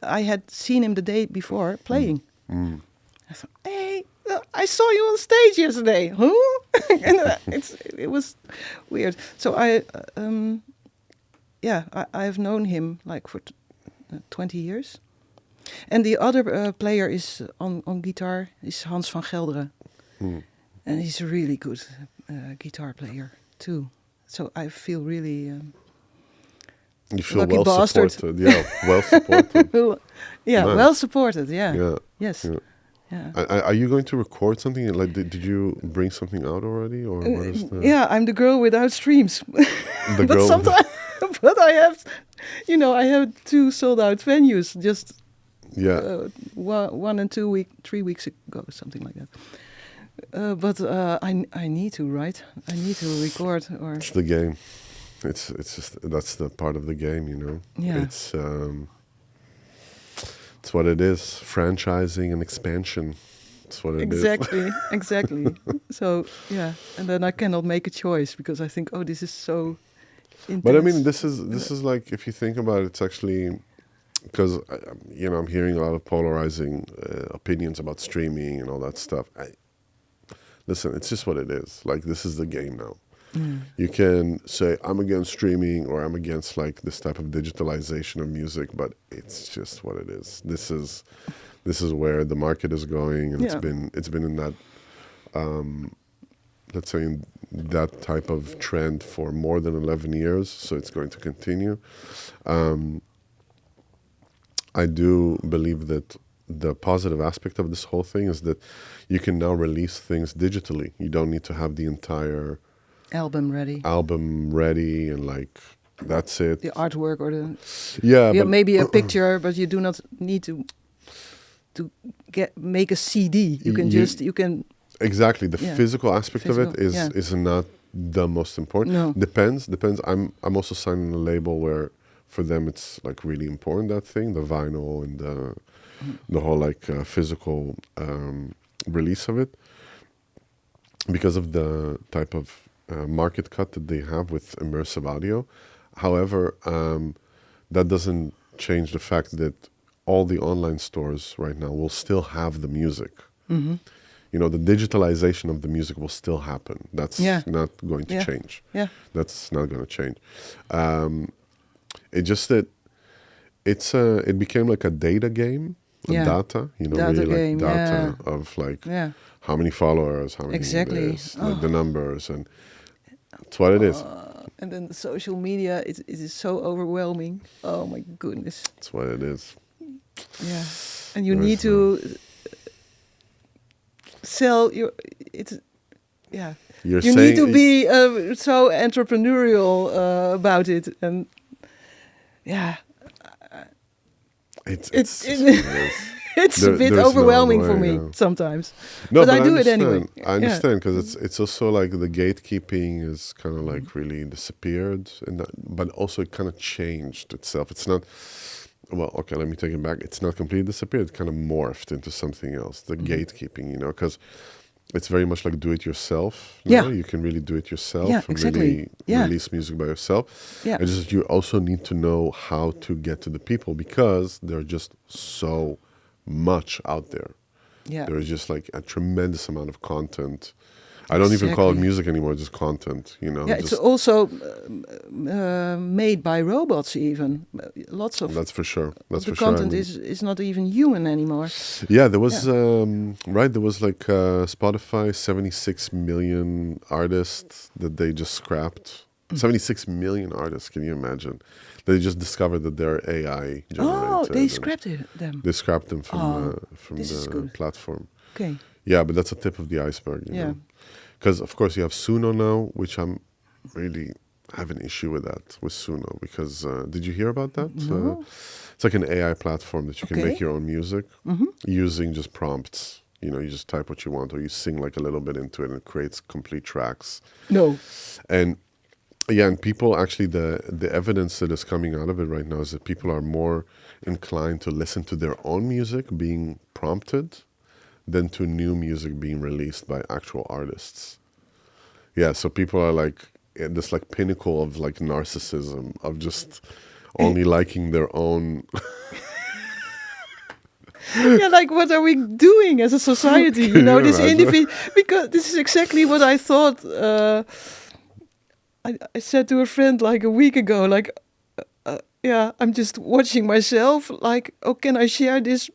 I had seen him the day before playing. I thought, hey, I saw you on stage yesterday. Huh? And it was weird. So I've known him like for 20 years. And the other player is on guitar is Hans van Gelderen. And he's a really good guitar player too. So I feel really you feel lucky well bastard. supported. Yeah, well supported. Nice. Well supported. Yeah. Yeah. Yes. Yeah. Yeah. Are you going to record something? Like, did you bring something out already, or what is the? Yeah, I'm the girl without streams. The girl. But I have, I have 2 sold out venues just 1 and 3 weeks ago, something like that. But I need to write. I need to record. Or It's the game. It's just that's the part of the game, Yeah. It's what it is. Franchising and expansion. It's what it is. Exactly. So and then I cannot make a choice because I think, this is so intense. But I mean, this is like, if you think about it, it's actually because I'm hearing a lot of polarizing opinions about streaming and all that stuff. Listen, it's just what it is. Like, this is the game now. You can say I'm against streaming or I'm against like this type of digitalization of music, but it's just what it is. This is where the market is going, and it's been in that let's say in that type of trend for more than 11 years, so it's going to continue. I do believe that the positive aspect of this whole thing is that you can now release things digitally. You don't need to have the entire album ready and like that's it. The artwork or the but maybe a picture, but you do not need to make a CD. You can exactly the physical aspect of it is not the most important. No. Depends. I'm also signing a label where for them it's like really important, that thing, the vinyl and the whole like physical release of it, because of the type of market cut that they have with immersive audio. However, that doesn't change the fact that all the online stores right now will still have the music. Mm-hmm. You know, the digitalization of the music will still happen. That's not going to change. Yeah. That's not going to change. It just that it became like a data game, data, you know, Data really game, like data of like how many followers, how many this, like the numbers, and that's what it is. And then the social media, it is so overwhelming. Oh my goodness. That's what it is. Yeah. And you need to sell your, you need to be so entrepreneurial about it. And it's a bit overwhelming for me sometimes. No, but I do it anyway. I understand because it's also like the gatekeeping is kind of like really disappeared, but also it kind of changed itself. It's not. Well, okay, let me take it back. It's not completely disappeared. It kind of morphed into something else. The gatekeeping, you know, because it's very much like do it yourself. Yeah, you can really do it yourself. Yeah, and exactly. Really release music by yourself. Yeah, it's just you also need to know how to get to the people because there are just so much out there. Yeah, there's just like a tremendous amount of content. I don't even call it music anymore; just content. You know. Yeah, it's also made by robots. Even lots of. That's for sure. That's the for sure. content is not even human anymore. Yeah, there was right. There was like Spotify, 76 million artists that they just scrapped. 76 million artists. Can you imagine? They just discovered that they're AI generated. Oh, they scrapped them. They scrapped them from the platform. Okay. Yeah, but that's a tip of the iceberg. You know? Because of course you have Suno now, which I'm really have an issue with that with Suno because did you hear about that? No. It's like an AI platform that you can make your own music using just prompts. You know, you just type what you want, or you sing like a little bit into it, and it creates complete tracks. No. And and people actually the evidence that is coming out of it right now is that people are more inclined to listen to their own music being prompted than to new music being released by actual artists. Yeah, so people are like at this like pinnacle of like narcissism of just only liking their own. Yeah, like what are we doing as a society? You know, this individual, because this is exactly what I thought. I said to a friend like a week ago, like, I'm just watching myself. Like, oh, can I share this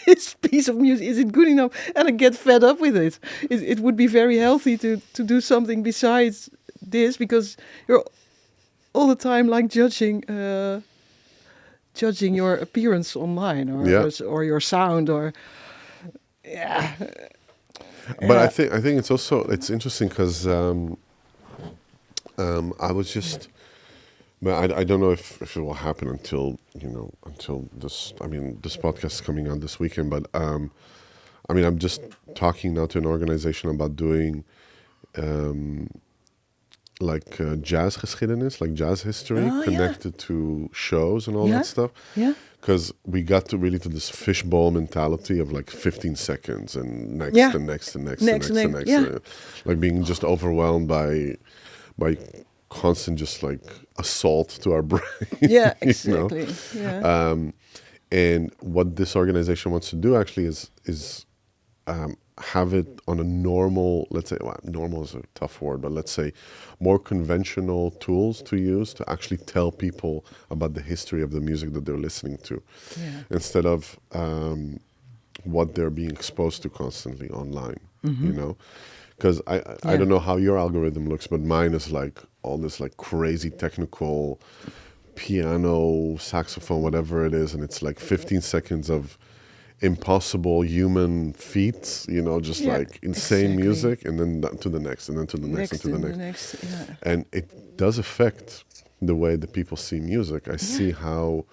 this piece of music? Is it good enough? And I get fed up with it. It would be very healthy to do something besides this, because you're all the time like judging your appearance online or your sound or But I think it's interesting because I was just. But I don't know if it will happen until this. I mean, this podcast is coming out this weekend. But I'm just talking now to an organization about doing jazz geschiedenis, like jazz history, connected to shows and all that stuff. Yeah. Because we got to really to this fishbowl mentality of like 15 seconds and next and next and next and next and next. Like being just overwhelmed by constant just like assault to our brain. Yeah, exactly. You know? Yeah. And what this organization wants to do actually is have it on a normal, let's say, normal is a tough word, but let's say more conventional tools to use to actually tell people about the history of the music that they're listening to, instead of what they're being exposed to constantly online, you know? Because I don't know how your algorithm looks, but mine is like all this like crazy technical piano, saxophone, whatever it is, and it's like 15 seconds of impossible human feats, you know, just like insane music, and then to the next, and then to the next, and to the next. And it does affect the way that people see music. I see how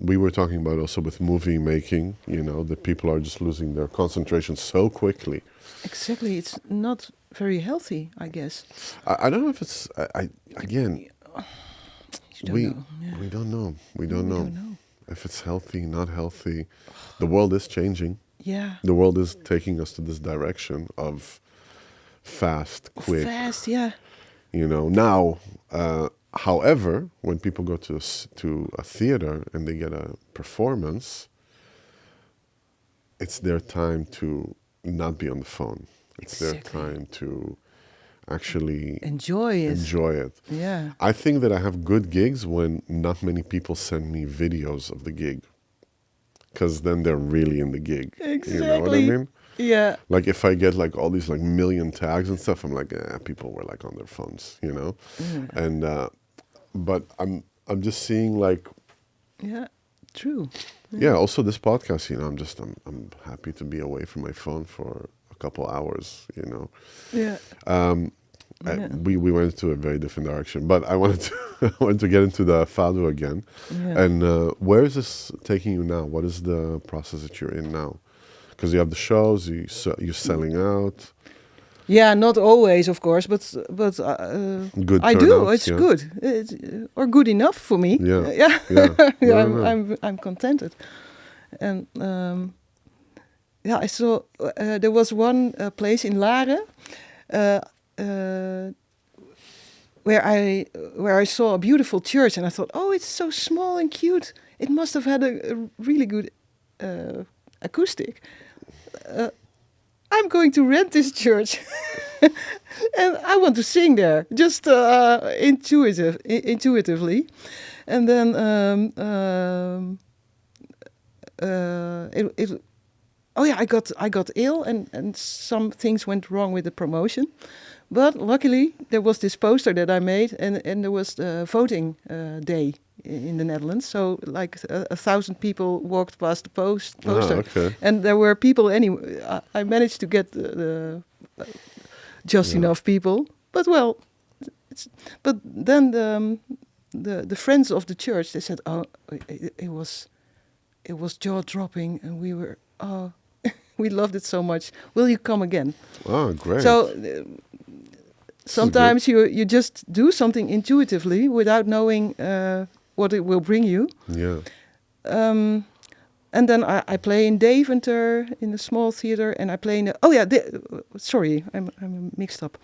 we were talking about also with movie making, you know, that people are just losing their concentration so quickly. Exactly, it's not very healthy, I guess. I don't know if it's. We don't know. We don't know if it's healthy, not healthy. The world is changing. Yeah. The world is taking us to this direction of fast, quick. Fast, yeah. You know, now However, when people go to a theater and they get a performance, it's their time to not be on the phone. It's their time to actually enjoy it. Yeah. I think that I have good gigs when not many people send me videos of the gig, because then they're really in the gig. Exactly. You know what I mean? Yeah. Like if I get like all these like million tags and stuff, I'm like, people were like on their phones, you know? And but I'm just seeing like, yeah, true. Yeah, also this podcast, you know, I'm happy to be away from my phone for a couple hours, you know. Yeah. We went to a very different direction, but I wanted to get into the fado again. Yeah. And where is this taking you now? What is the process that you're in now? Because you have the shows, you're selling out. Yeah, not always, of course, but Good I do. turnouts, It's yeah. good, or good enough for me. Yeah. Yeah. Yeah. I'm contented, and I saw there was one place in Laren where I saw a beautiful church, and I thought, oh, it's so small and cute. It must have had a really good acoustic. I'm going to rent this church, and I want to sing there, just intuitively. And then I got ill, and some things went wrong with the promotion. But luckily, there was this poster that I made, and there was the voting day in the Netherlands. So like 1,000 people walked past the poster. Okay. And there were people anyway. I managed to get the just enough people. But well, but then the friends of the church, they said, oh, it was jaw-dropping, and we were, we loved it so much. Will you come again? Oh, great. So sometimes you just do something intuitively without knowing what it will bring you. Yeah. And then I play in Deventer in a small theater, and I play in sorry, I'm mixed up.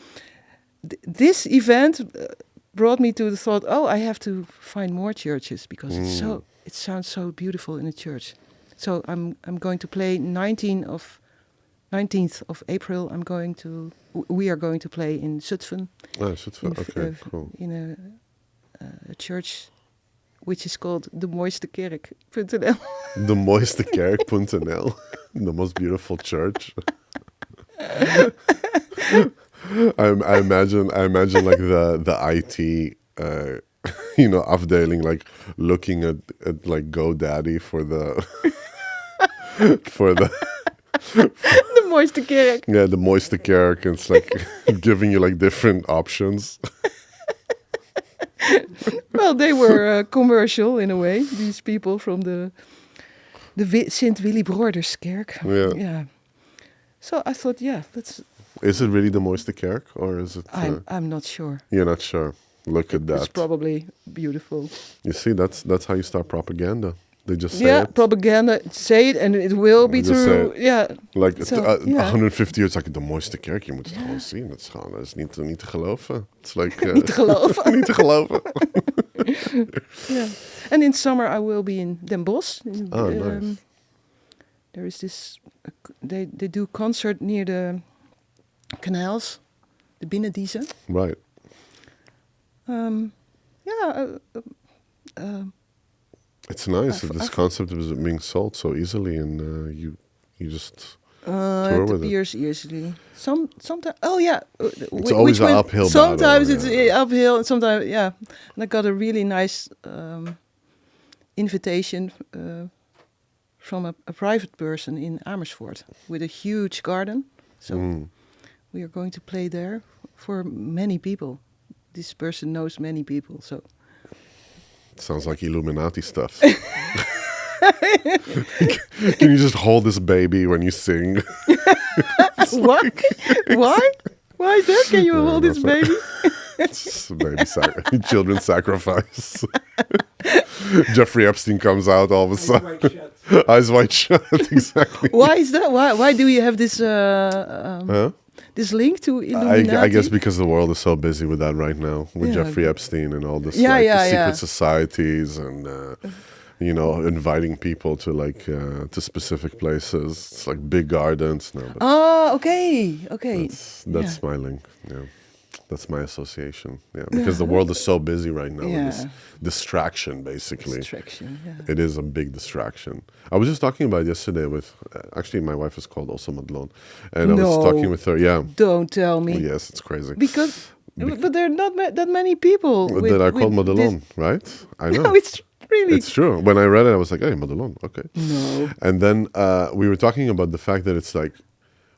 This event brought me to the thought, I have to find more churches, because it sounds so beautiful in a church. So I'm going to play 19th of April. We are going to play in Zutphen. Oh, Zutphen. Okay, cool. In a church which is called demooistekerk.nl. Demooistekerk.nl, the most beautiful church. I imagine like the IT afdeling, like looking at like GoDaddy for the for the De mooiste kerk. Yeah, the mooiste kerk. And it's like giving you like different options. Well, they were commercial in a way. These people from the Sint Willibroederskerk. Yeah. So I thought, let's. Is it really the mooiste kerk, or is it? I'm not sure. You're not sure. Look at that. It's probably beautiful. You see, that's how you start propaganda. They just say it. Propaganda. Say it, and it will be true. Yeah. Like 150 years, like de mooiste kerk. Je moet het gewoon zien. Dat is niet te geloven. It's like niet te geloven. Niet te geloven. Yeah. And in summer I will be in Den Bosch. Nice. There is this. They do concert near the canals, the Binnendiezen. Right. It's nice that this concept is being sold so easily, and you just tour with it. Appears easily. Sometimes. Oh yeah. It's always an uphill battle. Sometimes it's uphill, and sometimes And I got a really nice invitation from a private person in Amersfoort with a huge garden. So we are going to play there for many people. This person knows many people, so. Sounds like Illuminati stuff. Can you just hold this baby when you sing? What? Why? Why is that? Can you hold this baby? It's baby children sacrifice. Jeffrey Epstein comes out all of a sudden. Eyes wide shut. Exactly. Why is that? Why do you have this? this link to Illuminati. I guess because the world is so busy with that right now, with Yeah. Jeffrey Epstein and all this, Yeah, like yeah, the secret yeah. societies and inviting people to like to specific places. It's like big gardens. No, but Oh, okay. that's my link. Yeah, that's my association. Yeah, because the world is so busy right now with this distraction, basically. Distraction. Yeah. It is a big distraction. I was just talking about it yesterday with, actually my wife is called also Madelon, and I was talking with her, yeah. Don't tell me. Yes, it's crazy. Because, but there are not that many people That are called Madelon, right? I know. No, it's really. It's true. When I read it, I was like, hey, Madelon, okay. No. And then we were talking about the fact that it's like,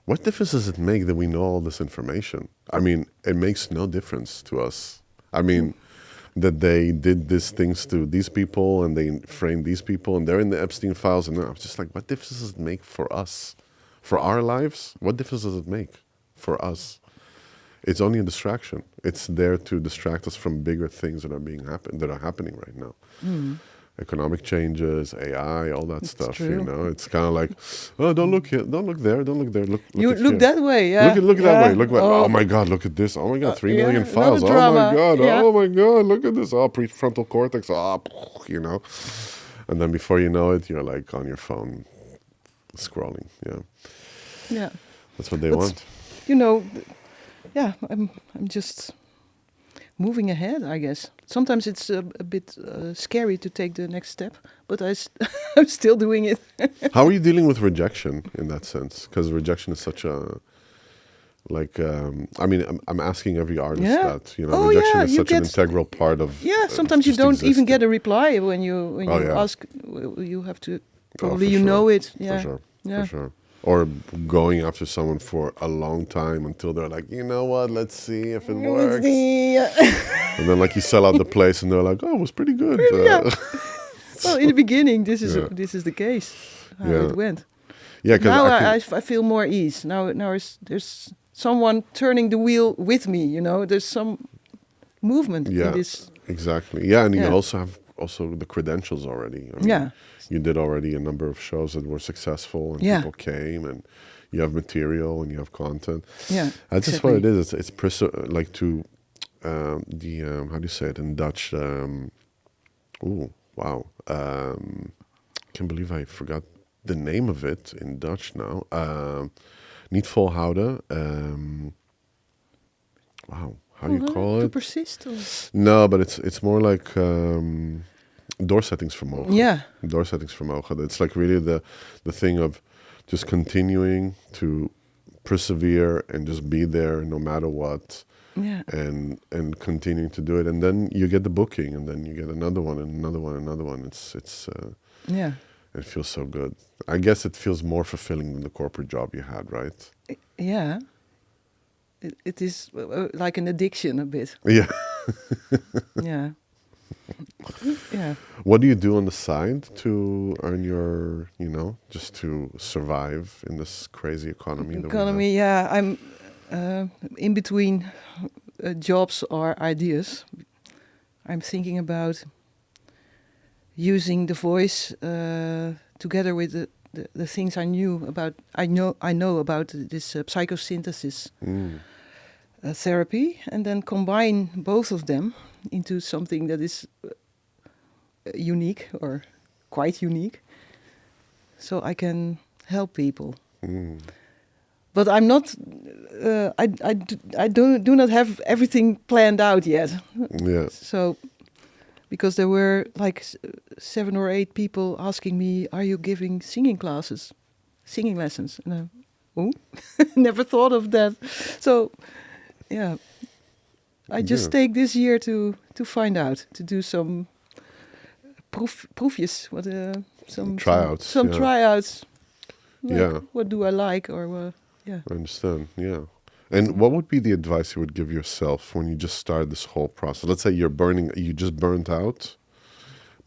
what difference does it make that we know all this information? I mean, it makes no difference to us. I mean, that they did these things to these people and they framed these people and they're in the Epstein files. And I was just like, what difference does it make for us? For our lives? What difference does it make for us? It's only a distraction. It's there to distract us from bigger things that are happening right now. Economic changes, AI, all that stuff. true. It's kind of like, oh, don't look here, don't look there, don't look there. Look You at look here. that way, yeah. Look that way. Look, Oh. oh my God, look at this. Oh my God, 3 million another files. Oh drama. my God, Yeah. oh my God, look at this. Oh, prefrontal cortex. And then before you know it, you're like on your phone scrolling. Yeah, Yeah. that's what they But, want. I'm just moving ahead, I guess. Sometimes it's a bit scary to take the next step, but I'm still doing it. How are you dealing with rejection in that sense? Because rejection is such a, like, I'm asking every artist that, rejection is you such an get- integral part of Sometimes you just don't even existing. get a reply when you yeah. ask. You have to Oh, probably for you sure. know it. Yeah. For sure. Yeah. For sure. Or going after someone for a long time until they're like, you know what, let's see if it works. And then like you sell out the place and they're like, oh, it was pretty good. Yeah. Well, in the beginning, this is the case how it went. Yeah, because Now I feel more ease. Now there's someone turning the wheel with me. There's some movement in this. Exactly. Yeah, and you Yeah. also have the credentials already. I mean, Yeah. You did already a number of shows that were successful and people came and you have material and you have content. Yeah, That's just what it is. It's like to how do you say it in Dutch? Can't believe I forgot the name of it in Dutch now. Niet volhouden. How do you call To it? persist. Or? No, but it's more like doorzettingsvermogen. Yeah. Doorzettingsvermogen. It's like really the thing of just continuing to persevere and just be there no matter what. Yeah. And continuing to do it, and then you get the booking, and then you get another one, and another one, and another one. It feels so good. I guess it feels more fulfilling than the corporate job you had, right? Yeah. It is like an addiction a bit. Yeah. Yeah. Yeah. What do you do on the side to earn your, just to survive in this crazy economy? Yeah. I'm in between jobs or ideas. I'm thinking about using the voice together with the things I know about this psychosynthesis therapy, and then combine both of them into something that is unique or quite unique, so I can help people. But I'm not. I do not have everything planned out yet. Yeah. So, because there were like 7 or 8 people asking me, "Are you giving singing lessons?" And never thought of that. So, yeah, I just take this year to find out, to do some proefjes, some tryouts. some tryouts. Like, What do I like or. Yeah. I understand, yeah. And what would be the advice you would give yourself when you just started this whole process? Let's say you just burnt out,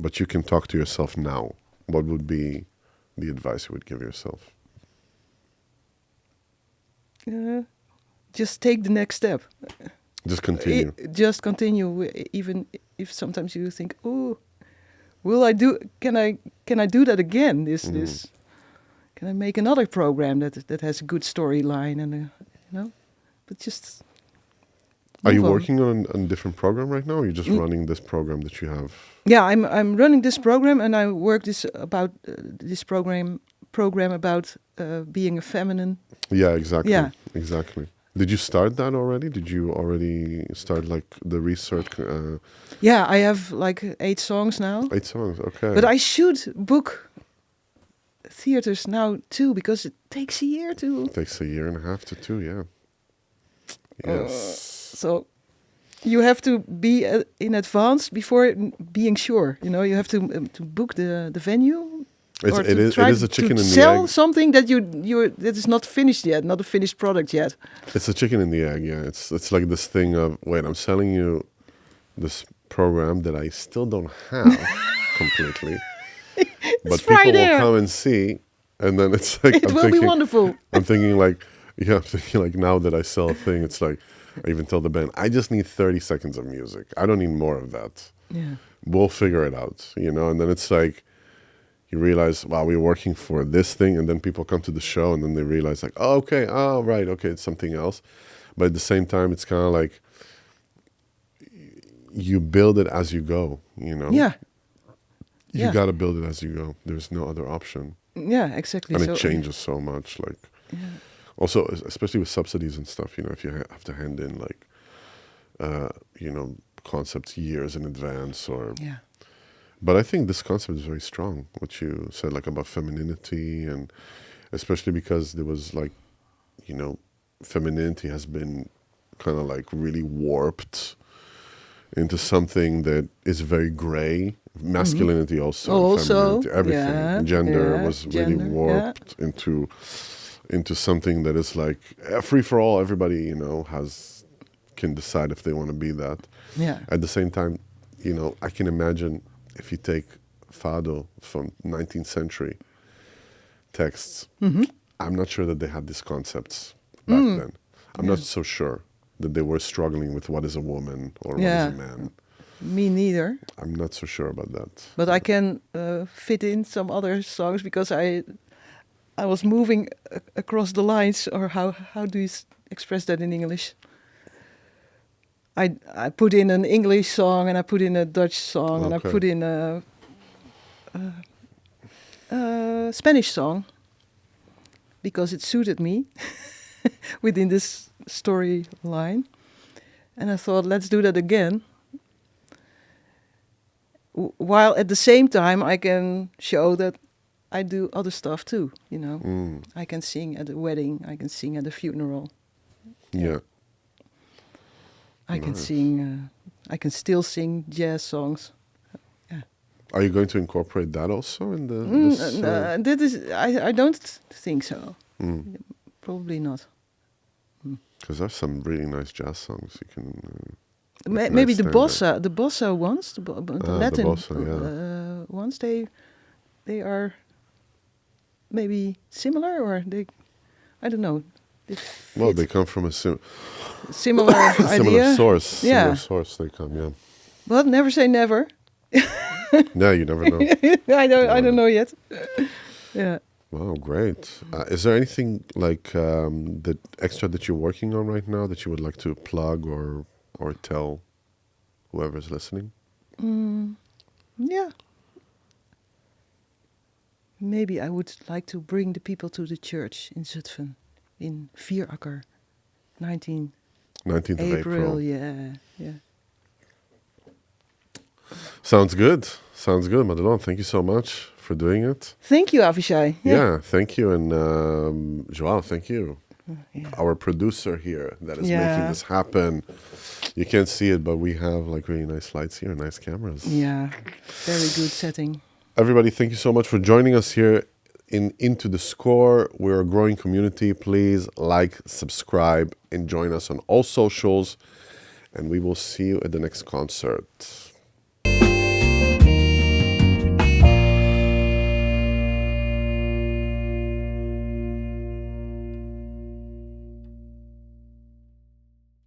but you can talk to yourself now. What would be the advice you would give yourself? Just take the next step. Just continue. Just continue, even if sometimes you think, "Oh, can I do that again? This can I make another program that has a good storyline and but just. Are you move on. working on a different program right now, or are you just running this program that you have? Yeah, I'm running this program, and I work this program about being a feminine. Yeah, exactly. Yeah. Exactly. Did you start that already? Did you already start like the research? Yeah, I have like 8 songs now. 8 songs, okay. But I should book theaters now too, because it takes a year to. It takes a year and a half to 2, yeah. Yes. So you have to be in advance before being sure. You know, you have to book the venue. It is a chicken to and the sell egg. something that that is not finished yet, not a finished product yet. It's a chicken and the egg, yeah. It's like this thing of, wait, I'm selling you this program that I still don't have completely. But people right will there. come and see, and then it's like It will be wonderful. I'm thinking like now that I sell a thing, it's like I even tell the band, I just need 30 seconds of music. I don't need more of that. Yeah. We'll figure it out, you know? And then it's like, you realize, wow, we're working for this thing, and then people come to the show, and then they realize, like, oh, okay, oh, right, okay, it's something else. But at the same time, it's kind of like you build it as you go, you know? Yeah. You got to build it as you go. There's no other option. Yeah, exactly. And it changes so much, like... Yeah. Also, especially with subsidies and stuff, you know, if you have to hand in, like, you know, concepts years in advance or... Yeah. But I think this concept is very strong, what you said, like, about femininity, and especially because there was, like, you know, femininity has been kind of, like, really warped into something that is very gray. Masculinity also, femininity, everything. Yeah, Gender was really warped into something that is, like, free for all. Everybody, you know, can decide if they want to be that. Yeah. At the same time, you know, I can imagine... If you take fado from 19th century texts, I'm not sure that they had these concepts back then. I'm not so sure that they were struggling with what is a woman or what is a man. Me neither. I'm not so sure about that. But I can fit in some other songs because I was moving across the lines, or how do you express that in English? I put in an English song, and I put in a Dutch song, and I put in a Spanish song because it suited me within this storyline. And I thought, let's do that again. While at the same time, I can show that I do other stuff too, you know. I can sing at a wedding, I can sing at a funeral. Yeah. I can sing, I can still sing jazz songs. Yeah. Are you going to incorporate that also in that is, I don't think so. Probably not. Because there's some really nice jazz songs you can... maybe the bossa ones, the Latin bossa, ones, they are maybe similar, or I don't know. Well, they come from a similar idea. Similar source. Yeah. Similar source they come, yeah. But never say never. No, you never know. I don't know yet. Yeah. Wow, great. Is there anything like that extra that you're working on right now that you would like to plug or tell whoever's listening? Yeah. Maybe I would like to bring the people to the church in Zutphen, in Vierakker, 19th of April. Yeah. Sounds good. Madelon, thank you so much for doing it. Thank you, Avishai. Yeah, thank you. And Joao, thank you. Yeah. Our producer here that is making this happen. You can't see it, but we have like really nice lights here, nice cameras. Yeah, very good setting. Everybody, thank you so much for joining us here in Into the Score. We're a growing community. Please like, subscribe, and join us on all socials. And we will see you at the next concert.